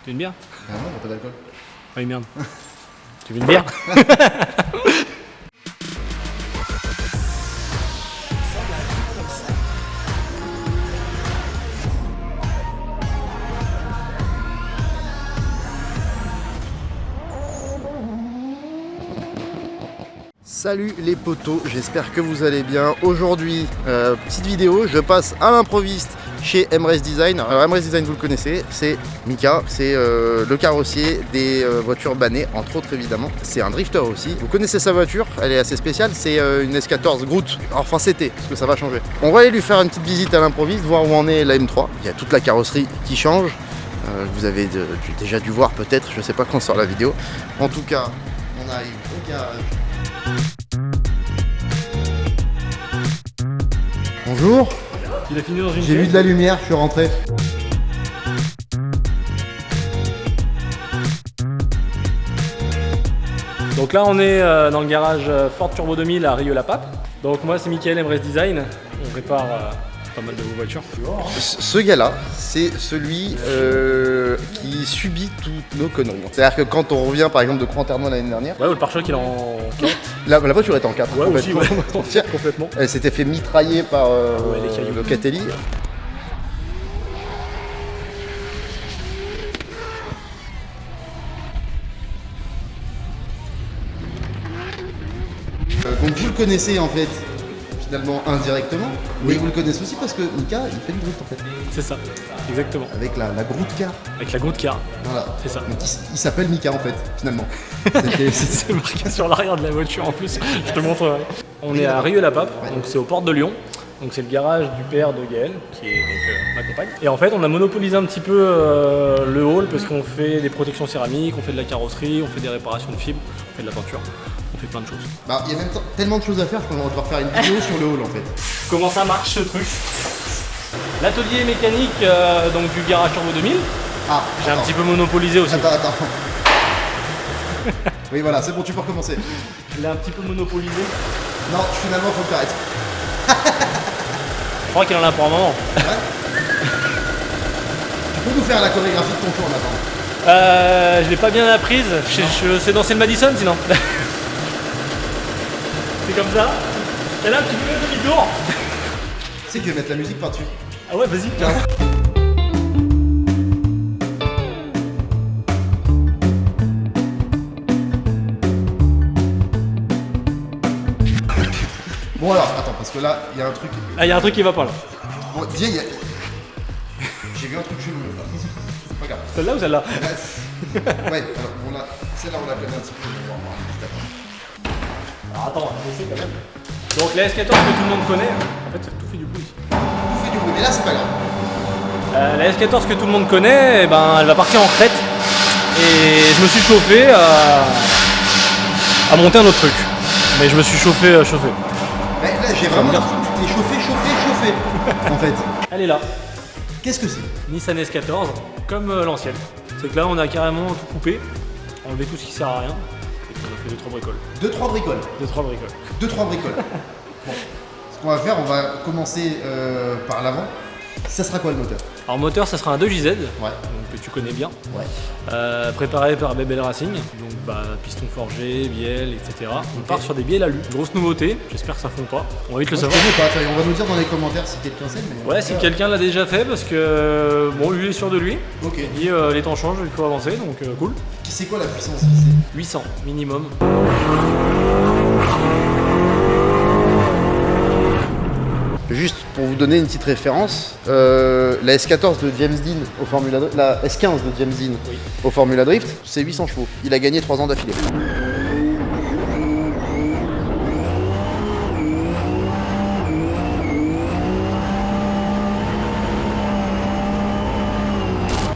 Tu veux une bière? Ah non, y'a pas d'alcool. Ah oui, merde. Tu veux une bière? Salut les potos, j'espère que vous allez bien. Aujourd'hui, petite vidéo, je passe à l'improviste chez MRS Design. Alors MRS Design, vous le connaissez, c'est Mika, c'est le carrossier des voitures bannées, entre autres évidemment. C'est un drifter aussi. Vous connaissez sa voiture, elle est assez spéciale, c'est une S14 Groot. Enfin c'était, parce que ça va changer. On va aller lui faire une petite visite à l'improviste, voir où en est la M3. Il y a toute la carrosserie qui change. Vous avez déjà dû voir peut-être, je sais pas quand sort la vidéo. En tout cas, on arrive au garage. Bonjour. Il a fini dans une J'ai vu de la lumière, je suis rentré. Donc là on est dans le garage Ford Turbo 2000 à Rieux-la-Pape. Donc moi c'est Mickaël MRS Design, on prépare pas mal de vos voitures. Ce gars-là, c'est celui qui subit toutes nos conneries. C'est-à-dire que quand on revient par exemple de Croix-en-Terre l'année dernière, Ouais, le pare-choc il est en 4. la voiture est en 4. Ouais, aussi, ouais. Tiens, Complètement. elle s'était fait mitrailler par les cailloux. le Catelli. Donc vous le connaissez en fait, finalement indirectement, mais vous le connaissez aussi parce que Mika, il fait du drift en fait. C'est ça, exactement. Avec la Groot car. Avec la Groot Car, Voilà. c'est ça. Donc il s'appelle Mika en fait, finalement. C'est marqué sur l'arrière de la voiture en plus, je te montre. On est à Rieux-la-Pape, donc c'est aux portes de Lyon. Donc c'est le garage du père de Gaël, qui est donc ma compagne. Et en fait on a monopolisé un petit peu le hall parce qu'on fait des protections céramiques, on fait de la carrosserie, on fait des réparations de fibres, on fait de la peinture, on fait plein de choses. Bah, il y a même tellement de choses à faire qu'on va devoir faire une vidéo sur le hall en fait. Comment ça marche ce truc? L'atelier mécanique donc du garage Turbo 2000, Ah, j'ai un attends. petit peu monopolisé aussi. Attends. Oui, voilà, c'est bon, tu peux recommencer. Je l'ai un petit peu monopolisé. Non, finalement, faut que t'arrêtes. Je crois qu'il en a pour un moment. Tu peux nous faire la chorégraphie de ton tour maintenant? Je l'ai pas bien apprise, je sais danser le Madison sinon. C'est comme ça. Et là tu peux faire demi-tour. C'est que je vais mettre la musique par-dessus. Ah ouais, vas-y, tiens. Bon alors, attends, parce que là, il y a un truc... Ah, il y a un truc qui va pas là. Bon, viens, j'ai vu un truc chelou là. C'est pas grave. Celle-là ou celle-là? Ouais, alors, celle-là, on la connaît un petit peu. On va voir juste après. Alors attends, on va essayer quand même. Donc la S14 que tout le monde connaît, en fait tout fait du bruit. Tout fait du bruit, mais là, c'est pas grave. La S14 que tout le monde connaît, eh ben, elle va partir en crête. Et je me suis chauffé à monter un autre truc. Mais je me suis chauffé. Mais là, j'ai vraiment l'impression que tu t'es chauffé, en fait. Elle est là. Qu'est-ce que c'est? Nissan S14, comme l'ancienne. C'est que là on a carrément tout coupé, enlevé tout ce qui sert à rien, et puis on a fait 2-3 bricoles. 2-3 bricoles. 2-3 bricoles. 2-3 bricoles. Bon, ce qu'on va faire, on va commencer par l'avant. Ça sera quoi le moteur? Alors moteur ça sera un 2JZ, Ouais. donc, que tu connais bien, Ouais. préparé par BBL Racing, donc piston forgé, bielle, etc. On part sur des bielles alu. Grosse nouveauté, j'espère que ça fond pas, on va vite le Moi, je savoir. connais pas, on va nous dire dans les commentaires si quelqu'un sait. Mais Ouais, si quelqu'un l'a déjà fait, parce que bon, lui il est sûr de lui, Ok. il dit les temps changent, il faut avancer, donc cool. C'est quoi la puissance ici? 800 minimum. Juste pour vous donner une petite référence, la S14 de James Dean au Formula Drift, la S15 de James Dean Oui. au Formula Drift, c'est 800 chevaux. Il a gagné 3 ans d'affilée.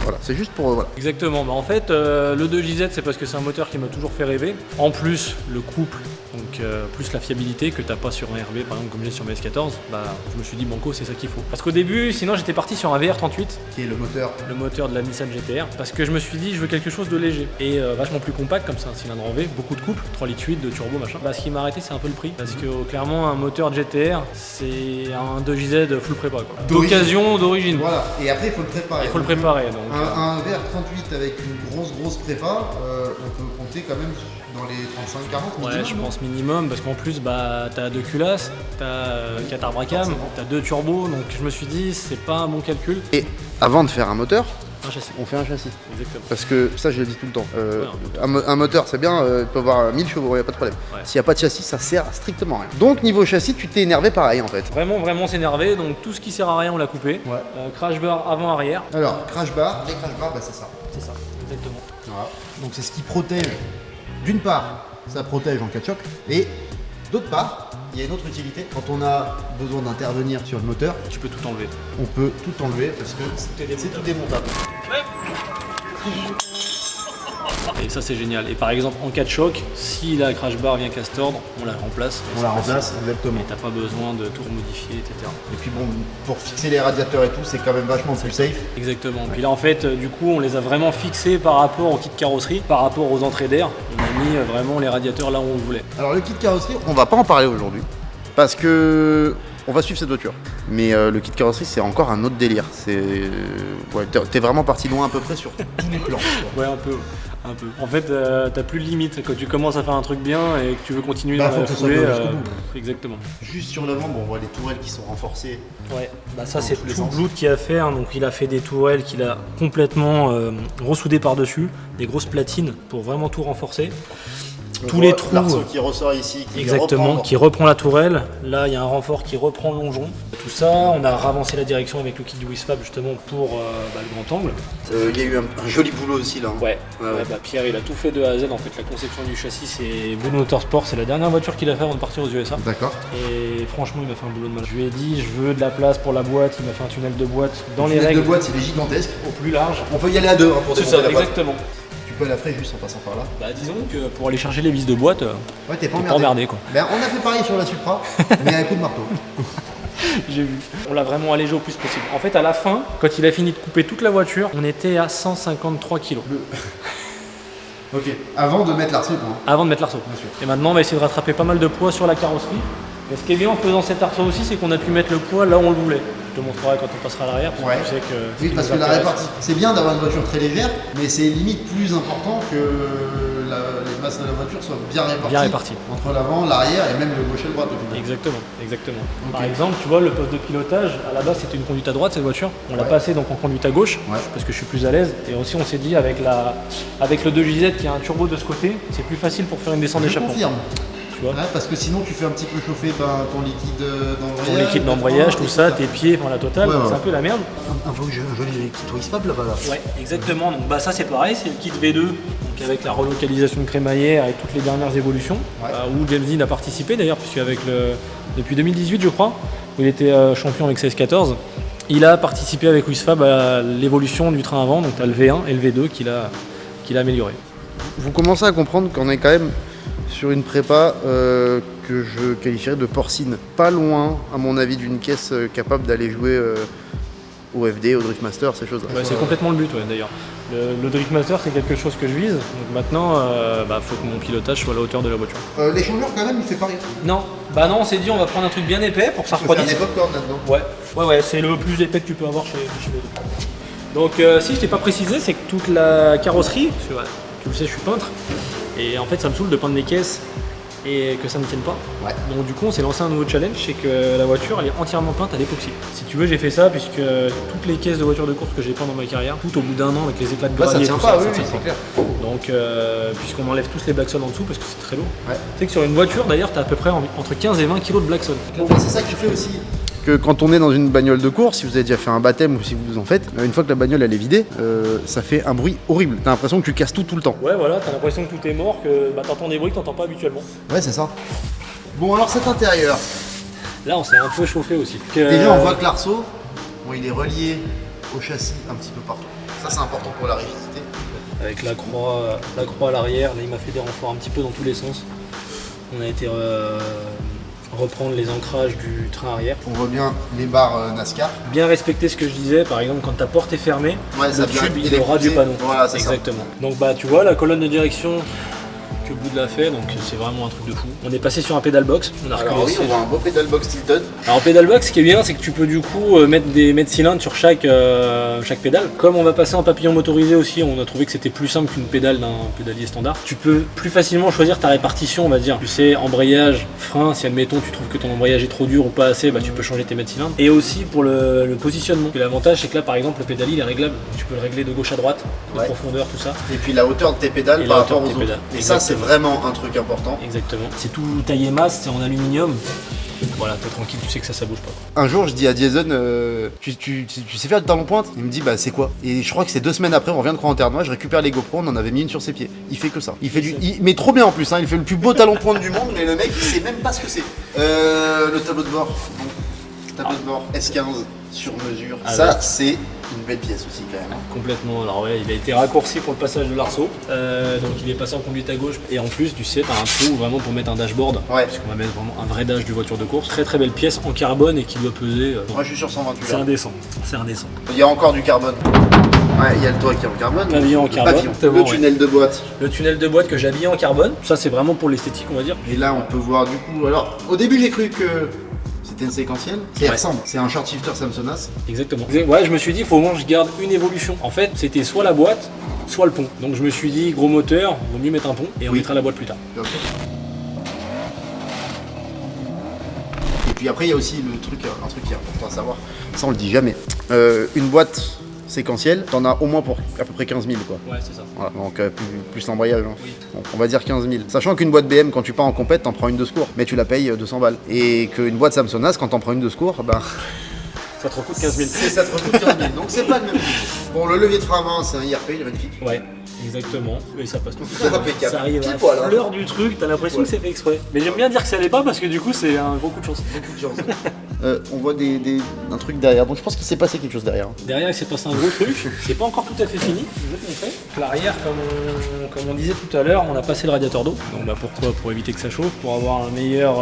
Voilà, c'est juste pour... voilà. Exactement, bah en fait le 2JZ c'est parce que c'est un moteur qui m'a toujours fait rêver. En plus le couple, donc plus la fiabilité que t'as pas sur un RB par exemple comme j'ai sur mes S14, bah je me suis dit banco c'est ça qu'il faut. Parce qu'au début sinon j'étais parti sur un VR38, Qui est le moteur. le moteur de la Nissan GTR, parce que je me suis dit je veux quelque chose de léger et vachement plus compact comme c'est un cylindre en V, beaucoup de couple, 3 litres 8 de turbo machin. Bah ce qui m'a arrêté c'est un peu le prix, parce que clairement un moteur GTR c'est un 2JZ full prépa quoi. D'origine. D'occasion, d'origine. Voilà, et après il faut le préparer. Il faut le préparer donc. Un VR38 avec une grosse prépa, on peut compter quand même dans les 35-40 Ouais, minimum, je non? pense minimum, parce qu'en plus, bah, t'as 2 culasses, t'as 4 arbres à cam, t'as 2 turbos, donc je me suis dit, c'est pas un bon calcul. Et avant de faire un moteur, Un châssis, on fait un châssis. exactement. Parce que ça, je le dis tout le temps. Ouais, Un moteur, c'est bien, il peut avoir 1000 chevaux, il n'y a pas de problème. Ouais. S'il n'y a pas de châssis, ça sert à strictement rien. Donc, niveau châssis, tu t'es énervé pareil en fait. Vraiment s'énerver, donc tout ce qui sert à rien, on l'a coupé. Ouais. Crash bar avant-arrière. Alors, crash bar, les crash bars, bah, c'est ça. C'est ça, exactement. Voilà. Donc, c'est ce qui protège, d'une part, ça protège en cas de choc, et d'autre part, il y a une autre utilité. Quand on a besoin d'intervenir sur le moteur, Tu peux tout enlever. on peut tout enlever parce que c'est tout démontable. Et ça, c'est génial. Et par exemple, en cas de choc, si la crash bar vient qu'à se tordre, on la remplace. On la remplace, exactement. Et t'as pas besoin de tout remodifier, etc. Et puis bon, pour fixer les radiateurs et tout, c'est quand même vachement plus safe. Exactement. Puis là, en fait, du coup, on les a vraiment fixés par rapport au kit carrosserie, par rapport aux entrées d'air. On a mis vraiment les radiateurs là où on voulait. Alors le kit carrosserie, on va pas en parler aujourd'hui parce que on va suivre cette voiture. Mais le kit carrosserie, c'est encore un autre délire. C'est ouais, t'es vraiment parti loin à peu près sur tous les plans. Ouais, un peu. En fait, t'as plus de limite. Quand tu commences à faire un truc bien et que tu veux continuer Bah, dans faut la que ça foulée, soit jusqu'au bout. exactement. Juste sur l'avant, bon, on voit les tourelles qui sont renforcées. Ouais, bah ça Dans c'est tous les tout sens. Blood qui a fait, hein. Donc il a fait des tourelles qu'il a complètement ressoudées par-dessus, des grosses platines pour vraiment tout renforcer. Tous les trous. L'arceau qui ressort ici, qui Exactement, reprend. qui reprend la tourelle. Là, il y a un renfort qui reprend le longeon. Tout ça, on a ravancé la direction avec le kit du Wisfab justement pour le grand angle. Il y a eu un joli boulot aussi là. Ouais, Ouais. Bah, Pierre, il a tout fait de A à Z. En fait, la conception du châssis, c'est Blue Motorsport. C'est la dernière voiture qu'il a fait avant de partir aux USA. D'accord. Et franchement, il m'a fait un boulot de mal. Je lui ai dit, je veux de la place pour la boîte. Il m'a fait un tunnel de boîte dans les Les règles deux boîtes, il est gigantesque. au plus large. On peut y aller à deux hein, pour C'est démonter ça, la boîte. exactement. Tu peux la frayer juste en passant par là. Bah, disons que pour aller chercher les vis de boîte, Ouais, t'es pas t'es pas emmerdé quoi. Ben, on a fait pareil sur la Supra, mais à un coup de marteau. J'ai vu. On l'a vraiment allégé au plus possible. En fait, à la fin, quand il a fini de couper toute la voiture, on était à 153 kg. Ok. Avant de mettre l'arceau, quoi. Avant de mettre l'arceau. Bien sûr. Et maintenant, on va essayer de rattraper pas mal de poids sur la carrosserie. Et ce qui est bien en faisant cet arceau aussi, c'est qu'on a pu mettre le poids là où on le voulait. Je te montrerai quand on passera à l'arrière, parce Ouais. que tu sais que... Oui, parce que la répartition, c'est bien d'avoir une voiture très légère, mais c'est limite plus important que les masses de la voiture soient bien réparties. Entre l'avant, l'arrière et même le gauche et le droite. au final. Exactement. Ok. Par exemple, tu vois, le poste de pilotage, à la base, c'était une conduite à droite, cette voiture. On l'a Ouais. passé donc en conduite à gauche, Ouais. parce que je suis plus à l'aise. Et aussi, on s'est dit, avec le 2JZ qui a un turbo de ce côté, c'est plus facile pour faire une descente Je d'échappement. confirme. Tu vois, Ouais, parce que sinon tu fais un petit peu chauffer ton liquide d'embrayage. ton liquide d'embrayage, tout ça, tes pieds, enfin la totale, Ouais, ouais. c'est un peu la merde. Un joli kit Wisfab là-bas. Là. Ouais, exactement. Donc bah ça c'est pareil, c'est le kit V2, donc avec la relocalisation de crémaillère, avec toutes les dernières évolutions, Ouais. où James Dean a participé d'ailleurs, puisque depuis 2018 je crois, où il était champion avec CS14, il a participé avec Wisfab à l'évolution du train avant, donc tu as le V1 et le V2 qu'il a amélioré. Vous commencez à comprendre qu'on est quand même sur une prépa que je qualifierais de porcine. Pas loin, à mon avis, d'une caisse capable d'aller jouer au FD, au Driftmaster, ces choses-là. Ouais, c'est complètement le but d'ailleurs. Le Driftmaster c'est quelque chose que je vise, donc maintenant faut que mon pilotage soit à la hauteur de la voiture. L'échangeur quand même, il fait pas rire. Non, on s'est dit on va prendre un truc bien épais pour que ça Tu peux faire refroidisse. des popcorn là-dedans. Ouais, c'est le plus épais que tu peux avoir chez les deux. Donc si je t'ai pas précisé, c'est que toute la carrosserie, parce que, ouais, tu le sais, je suis peintre, et en fait ça me saoule de peindre des caisses et que ça ne tienne pas. Ouais. Donc du coup on s'est lancé un nouveau challenge, c'est que la voiture elle est entièrement peinte à l'époxy. Si tu veux j'ai fait ça puisque toutes les caisses de voitures de course que j'ai peintes dans ma carrière, tout au bout d'un an avec les éclats de Là, ça gravier, tient tout pas, oui, ça oui, tient c'est pas. clair. Donc puisqu'on enlève tous les Blackson en dessous parce que c'est très lourd. Ouais. Tu sais que sur une voiture d'ailleurs tu as à peu près entre 15 et 20 kg de Blackson. Bon, bah, c'est ça qui fait aussi que quand on est dans une bagnole de course, si vous avez déjà fait un baptême ou si vous en faites, une fois que la bagnole elle est vidée, ça fait un bruit horrible. T'as l'impression que tu casses tout le temps. Ouais voilà, t'as l'impression que tout est mort, que t'entends des bruits que t'entends pas habituellement. Ouais, c'est ça. Bon, alors cet intérieur, Là on s'est un peu chauffé aussi. déjà on voit que l'arceau, bon, il est relié au châssis un petit peu partout. Ça c'est important pour la rigidité. Avec la croix à l'arrière, là il m'a fait des renforts un petit peu dans tous les sens. On a été reprendre les ancrages du train arrière. On voit bien les barres NASCAR. Bien respecter ce que je disais, par exemple quand ta porte est fermée, Ouais, ça le vient tube il électriser. aura du panneau. Voilà, c'est ça. exactement. Donc bah tu vois la colonne de direction que le bout de la fée, donc c'est vraiment un truc de fou. On est passé sur un pedal box. On a Alors oui, on voit un beau pedal box Tilted. Alors pedal box, ce qui est bien, c'est que tu peux du coup mettre cylindres sur chaque pédale. Comme on va passer en papillon motorisé aussi, on a trouvé que c'était plus simple qu'une pédale d'un pédalier standard. Tu peux plus facilement choisir ta répartition, on va dire. Tu sais, embrayage, frein, si admettons tu trouves que ton embrayage est trop dur ou pas assez, bah tu peux changer tes mètres cylindres. Et aussi pour le positionnement. Et l'avantage, c'est que là par exemple le pédalier il est réglable. Tu peux le régler de gauche à droite, de profondeur, tout ça. Et puis la hauteur de tes pédales par rapport aux autres. Et ça c'est vraiment un truc important. Exactement. C'est tout taillé masse, c'est en aluminium. Voilà, t'es tranquille, tu sais que ça bouge pas. Un jour, je dis à Jason, tu sais faire du talon pointe? Il me dit, bah c'est quoi? Et je crois que c'est 2 semaines après, on revient de Croix-en-Terre-Noire, je récupère les GoPro, on en avait mis une sur ses pieds. Il fait que ça. Mais trop bien en plus, hein. Il fait le plus beau talon pointe du monde, mais le mec, il sait même pas ce que c'est. Le tableau de bord. Bon. Tableau de bord S15 sur mesure. Ça, c'est une belle pièce aussi quand même. Complètement. Alors ouais, il a été raccourci pour le passage de l'arceau. Donc il est passé en conduite à gauche. Et en plus, tu sais, t'as un trou vraiment pour mettre un dashboard. Ouais. Puisqu'on va mettre vraiment un vrai dash de voiture de course. Très très belle pièce en carbone et qui doit peser. Moi je suis sur 128. C'est indécent. C'est indécent. Il y a encore du carbone. Ouais, il y a le toit qui est en carbone. Pavillon en carbone. Le tunnel de boîte. Le tunnel de boîte que j'ai habillé en carbone. Ça c'est vraiment pour l'esthétique, on va dire. Et là on peut voir du coup. Alors au début j'ai cru que c'était une séquentielle. Ça ressemble. C'est un short shifter Samsonas. Exactement. Ouais, je me suis dit, il faut au moins que je garde une évolution. En fait, c'était soit la boîte, soit le pont. Donc je me suis dit, gros moteur, vaut mieux mettre un pont et on mettra la boîte plus tard. Et puis après, il y a aussi un truc qui est important à savoir. Ça, on le dit jamais. Une boîte séquentielle, t'en as au moins pour à peu près 15 000 quoi. Ouais, c'est ça. Voilà, donc plus l'embrayage. Hein. Oui. Donc, on va dire 15 000. Sachant qu'une boîte BM, quand tu pars en compète, t'en prends une de secours, mais tu la payes 200 balles. Et qu'une boîte Samsonas, quand t'en prends une de secours, bah. Ça te recoûte 15 000. Ça te recoûte 15 000. Donc c'est pas le même prix. Bon, le levier de frein à main, c'est un IRP, il est magnifique. Ouais, exactement. Et ça passe tout. Impeccable. Ça arrive Pile poil, à hein. l'heure du truc, t'as l'impression que c'est fait exprès. Mais j'aime bien dire que ça l'est pas parce que du coup, c'est un gros coup de chance. Beaucoup de chance. On voit un truc derrière, donc je pense qu'il s'est passé quelque chose derrière. Derrière, il s'est passé un gros truc. C'est pas encore tout à fait fini. Je vais te montrer. L'arrière, comme on disait tout à l'heure, on a passé le radiateur d'eau. Donc bah pourquoi? Pour éviter que ça chauffe, pour avoir un meilleur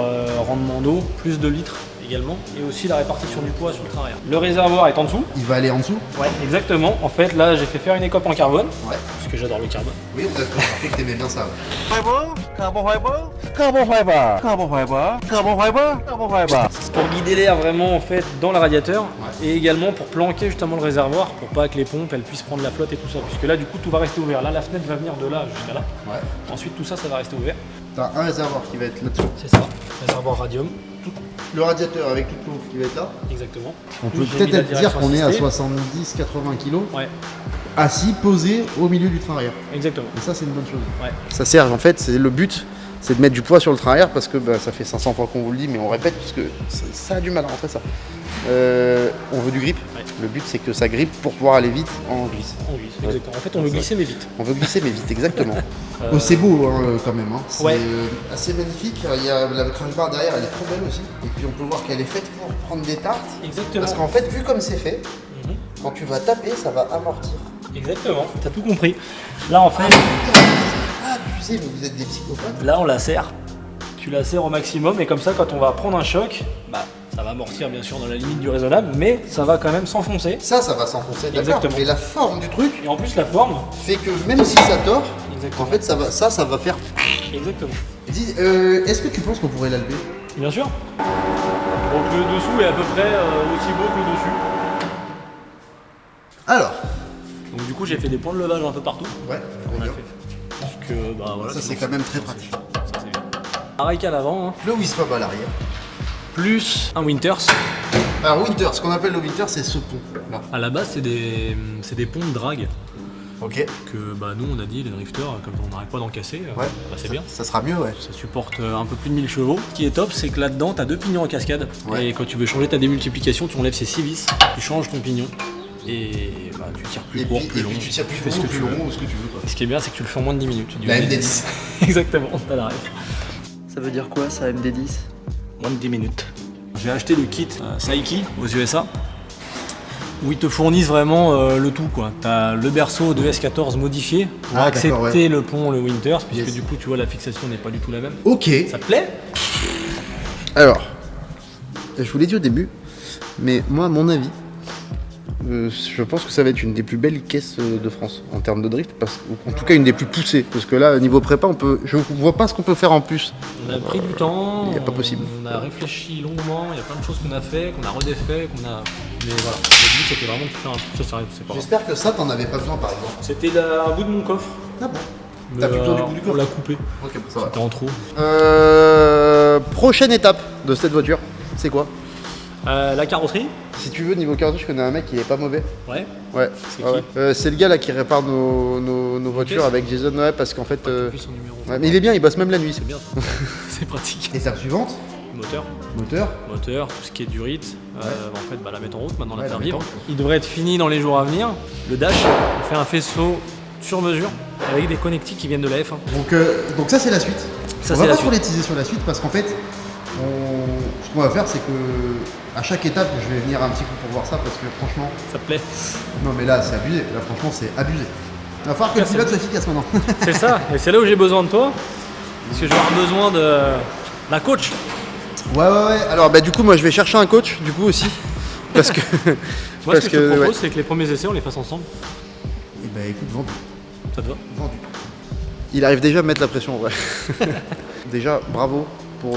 rendement d'eau, plus de litres également, et aussi la répartition du poids sur le train arrière. Le réservoir est en dessous. Il va aller en dessous? Ouais, exactement. En fait, là, j'ai fait faire une écope en carbone. Ouais. Parce que j'adore le carbone. Oui, on a compris que t'aimais bien ça. Pour guider l'air vraiment en fait dans le radiateur, et également pour planquer justement le réservoir pour pas que les pompes elles puissent prendre la flotte et tout ça, puisque là du coup tout va rester ouvert. Là la fenêtre va venir de là jusqu'à là. Ouais. Ensuite tout ça va rester ouvert. T'as un réservoir qui va être là-dessus. C'est ça. Réservoir radium. Le radiateur avec toute l'eau qui va être là. Exactement. On Plus, peut j'ai mis la peut-être dire qu'on est à direction 70-80 kg Ouais, assis, posé au milieu du train arrière. exactement. Et ça c'est une bonne chose. Ouais. Ça sert en fait, c'est le but, c'est de mettre du poids sur le train arrière parce que ça fait 500 fois qu'on vous le dit, mais on répète parce que ça a du mal à rentrer ça. On veut du grip. Ouais. Le but c'est que ça grippe pour pouvoir aller vite en glisse. On glisse, exactement. En fait on veut glisser mais vite. On veut glisser mais vite, exactement. C'est beau hein, quand même. Hein. C'est Ouais. assez magnifique. Il y a la crash bar derrière, elle est trop belle aussi. Et puis on peut voir qu'elle est faite pour prendre des tartes. Exactement. Parce qu'en fait, vu comme c'est fait, quand tu vas taper, ça va amortir. Exactement. T'as tout compris. Là en fait, Abusé, mais vous êtes des psychopathes. là on la serre. Tu la serres au maximum et comme ça quand on va prendre un choc, bah ça va amortir bien sûr dans la limite du raisonnable, mais ça va quand même s'enfoncer. Ça va s'enfoncer, d'accord. Exactement. Mais la forme du truc Et en plus la forme. fait que même si ça tord, Exactement. en fait, ça va faire. Exactement. Est-ce que tu penses qu'on pourrait la lever? Bien sûr. Donc le dessous est à peu près aussi beau que le dessus. Alors. Donc du coup j'ai fait des points de levage un peu partout. Ouais, On a fait. Parce que bah voilà. ça c'est quand même très pratique. Ça c'est bien. Pareil qu'à l'avant, hein. Le Wisfob à l'arrière. Plus un Winters. Alors Winter, ce qu'on appelle le Winter, c'est ce pont là. À la base c'est des ponts de drague Ok. que bah nous on a dit les drifters comme on n'arrête pas d'en casser, Ouais. bah, c'est bien. Ça sera mieux, ouais. Ça supporte un peu plus de 1000 chevaux. Ce qui est top, c'est que là-dedans, tu as 2 pignons en cascade. Ouais. Et quand tu veux changer ta démultiplication, tu enlèves ces 6 vis, tu changes ton pignon. Et bah, tu tires plus court, plus long. tu tires plus fais ce court, que plus tu veux. long ou ce que tu veux quoi. Ce qui est bien, c'est que tu le fais en moins de 10 minutes. Du La MD10. MD10. Exactement, t'as la ref. Ça veut dire quoi ça, MD10? Moins de 10 minutes. J'ai acheté le kit Saiki aux USA où ils te fournissent vraiment le tout quoi. T'as le berceau de S14 modifié pour Ah, accepter d'accord, ouais. le pont, le Winters, puisque Yes. du coup tu vois la fixation n'est pas du tout la même. Ok. Ça te plaît? Alors, je vous l'ai dit au début, mais moi, à mon avis, je pense que ça va être une des plus belles caisses de France en termes de drift, en tout cas une des plus poussées, parce que là, niveau prépa, je vois pas ce qu'on peut faire en plus. On a pris du temps, y a pas possible. On a réfléchi longuement, il y a plein de choses qu'on a fait, qu'on a redéfait, Mais voilà, le but c'était vraiment de faire un truc, ça sérieux, c'est pas grave. J'espère que ça, t'en avais pas besoin par exemple. C'était un bout de mon coffre. Ah bon. Mais, T'as plutôt du bout du coffre. On l'a coupé, Ok, ça va. c'était en trop. Prochaine étape de cette voiture, c'est quoi? La carrosserie. Si tu veux, niveau carrosserie, je connais un mec qui est pas mauvais. Ouais. Ouais. C'est ouais, qui ouais. C'est le gars là qui répare nos voitures caisses avec Jason, ouais, parce qu'en fait. T'as vu son numéro. Ouais, mais il est bien, il bosse même la nuit. C'est bien, ça. C'est pratique. Étape suivante, Moteur, moteur. tout ce qui est durite, en fait la mettre en route, maintenant la Ouais, faire la vivre. mettre Il devrait être fini dans les jours à venir. Le dash, on fait un faisceau sur mesure avec des connectiques qui viennent de la F1. Donc ça c'est la suite. Ça, on c'est va la pas trop suite. les teaser sur la suite parce qu'en fait, ce qu'on va faire c'est que à chaque étape je vais venir un petit coup pour voir ça parce que franchement, Ça te plaît? non mais là c'est abusé, là franchement c'est abusé. Il va falloir que le pilote soit efficace maintenant. C'est ça, et c'est là où j'ai besoin de toi. Parce que je vais avoir besoin d'un coach. Ouais. Alors du coup moi je vais chercher un coach du coup aussi. Parce que. Moi ce que je te propose c'est que les premiers essais on les fasse ensemble. Et bah écoute, vendu. Ça te va? Vendu. Il arrive déjà à me mettre la pression en vrai. Déjà bravo pour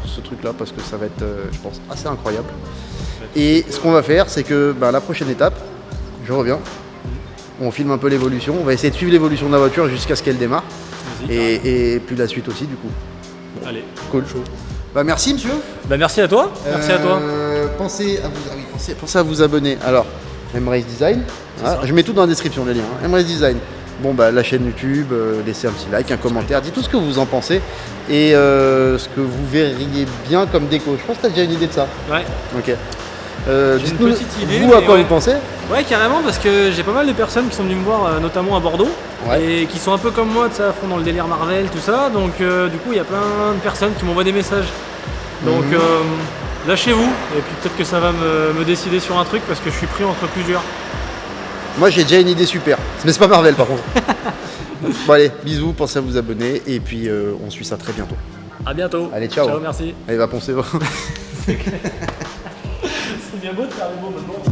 ce truc là parce que ça va être je pense assez incroyable. Et ce qu'on va faire c'est que la prochaine étape, je reviens. On filme un peu l'évolution, on va essayer de suivre l'évolution de la voiture jusqu'à ce qu'elle démarre. Et puis la suite aussi du coup. Bon. Allez, cool. Chaud. Bah merci monsieur. Bah merci à toi. Merci à toi. Pensez à vous abonner. Alors, MRace Design. Voilà. Je mets tout dans la description les liens. Hein. MRace Design. Bon la chaîne YouTube, laissez un petit like, un commentaire, dites tout ce que vous en pensez et ce que vous verriez bien comme déco. Je pense que tu as déjà une idée de ça. Ouais. Ok. Dites-nous une petite idée, vous à quoi ouais. vous pensez. Ouais carrément parce que j'ai pas mal de personnes qui sont venues me voir notamment à Bordeaux Ouais. et qui sont un peu comme moi, à fond dans le délire Marvel, tout ça. Donc du coup il y a plein de personnes qui m'envoient des messages. Donc lâchez-vous et puis peut-être que ça va me décider sur un truc parce que je suis pris entre plusieurs. Moi j'ai déjà une idée super. Mais c'est pas Marvel par contre. Bon allez, bisous, pensez à vous abonner et puis on suit ça très bientôt. À bientôt. Allez, ciao. Ciao, merci. Allez, va poncer. C'est bien beau de faire les mots maintenant.